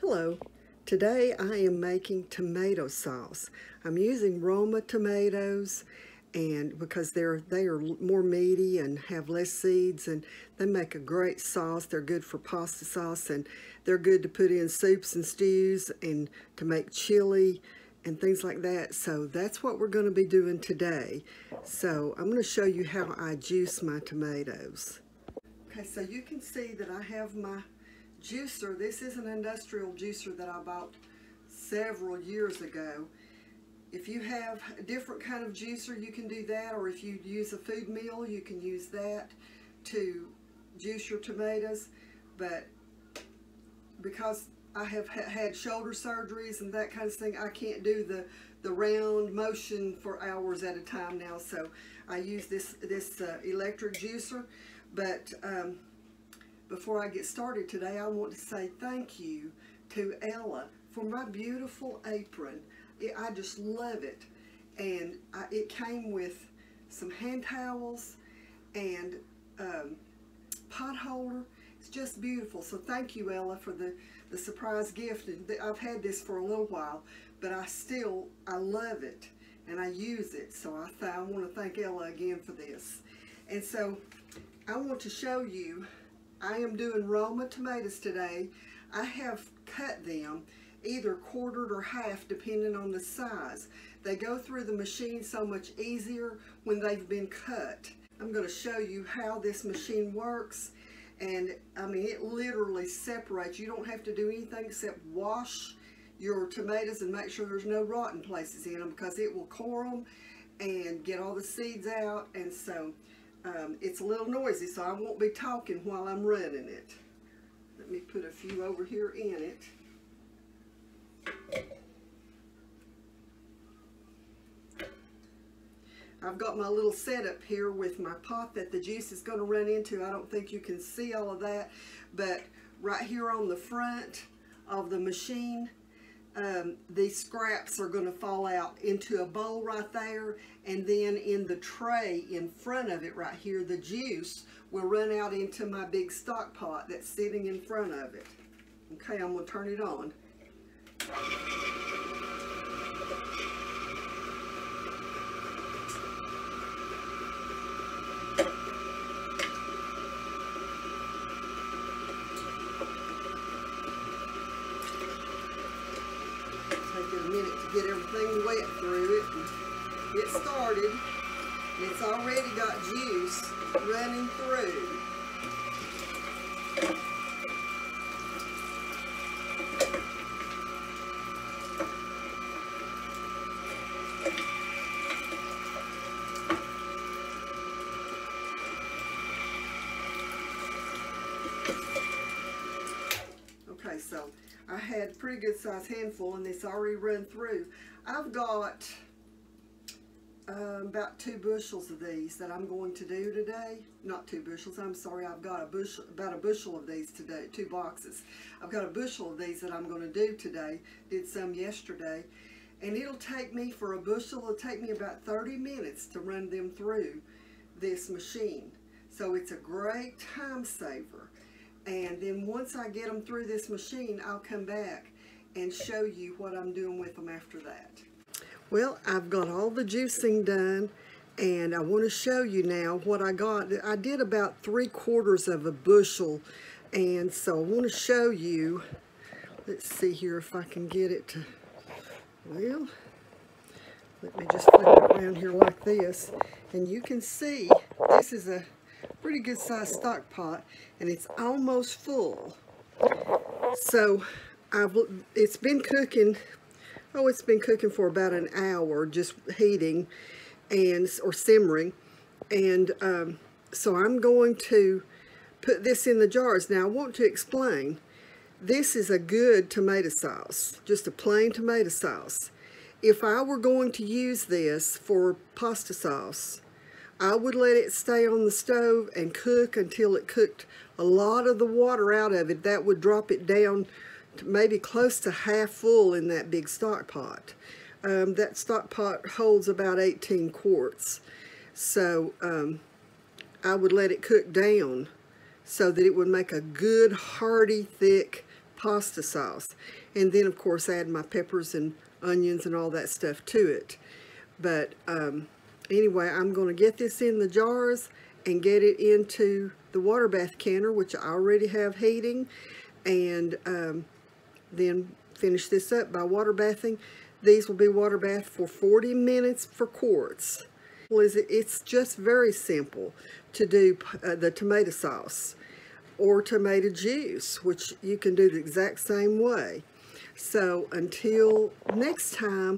Hello, today I am making tomato sauce. I'm using Roma tomatoes and because they are more meaty and have less seeds, and they make a great sauce. They're good for pasta sauce, and they're good to put in soups and stews and to make chili and things like that. So that's what we're going to be doing today. So I'm going to show you how I juice my tomatoes. Okay, so you can see that I have my juicer. This is an industrial juicer that I bought several years ago. If you have a different kind of juicer, you can do that, or if you use a food mill, you can use that to juice your tomatoes. But because I have had shoulder surgeries and that kind of thing, I can't do the round motion for hours at a time now, so I use this electric juicer. But before I get started today, I want to say thank you to Ella for my beautiful apron. I just love it. And it came with some hand towels and pot holder. It's just beautiful. So thank you, Ella, for the surprise gift. I've had this for a little while, but I love it and I use it. So I want to thank Ella again for this. And so I want to show you, I am doing Roma tomatoes today. I have cut them either quartered or half depending on the size. They go through the machine so much easier when they've been cut. I'm going to show you how this machine works, and I mean, it literally separates. You don't have to do anything except wash your tomatoes and make sure there's no rotten places in them, because it will core them and get all the seeds out. And so it's a little noisy, so I won't be talking while I'm running it. Let me put a few over here in it. I've got my little setup here with my pot that the juice is going to run into. I don't think you can see all of that, but right here on the front of the machine, these scraps are going to fall out into a bowl right there, and then in the tray in front of it right here, the juice will run out into my big stock pot that's sitting in front of it. Okay, I'm going to turn it on. Take it a minute to get everything wet through it and get started. It's already got juice running through. Okay, so I had a pretty good size handful and it's already run through. I've got about 2 bushels of these that I'm going to do today. Not 2 bushels, I'm sorry. I've got about a bushel of these today, 2 boxes. I've got a bushel of these that I'm going to do today. Did some yesterday. And it'll take me, for a bushel, it'll take me about 30 minutes to run them through this machine. So it's a great time saver. And then once I get them through this machine, I'll come back and show you what I'm doing with them after that. Well, I've got all the juicing done, and I want to show you now what I got. I did about 3/4 of a bushel, and so I want to show you. Let's see here if I can get it to, well, let me just flip it around here like this, and you can see this is a pretty good sized stock pot, and it's almost full. So it's been cooking. Oh, it's been cooking for about an hour, just heating or simmering. And so I'm going to put this in the jars. Now I want to explain, this is a good tomato sauce, just a plain tomato sauce. If I were going to use this for pasta sauce, I would let it stay on the stove and cook until it cooked a lot of the water out of it. That would drop it down to maybe close to half full in that big stock pot. That stock pot holds about 18 quarts. So I would let it cook down so that it would make a good, hearty, thick pasta sauce. And then, of course, add my peppers and onions and all that stuff to it. But anyway, I'm going to get this in the jars and get it into the water bath canner, which I already have heating, and then finish this up by water bathing. These will be water bathed for 40 minutes for quarts. It's just very simple to do the tomato sauce or tomato juice, which you can do the exact same way. So until next time.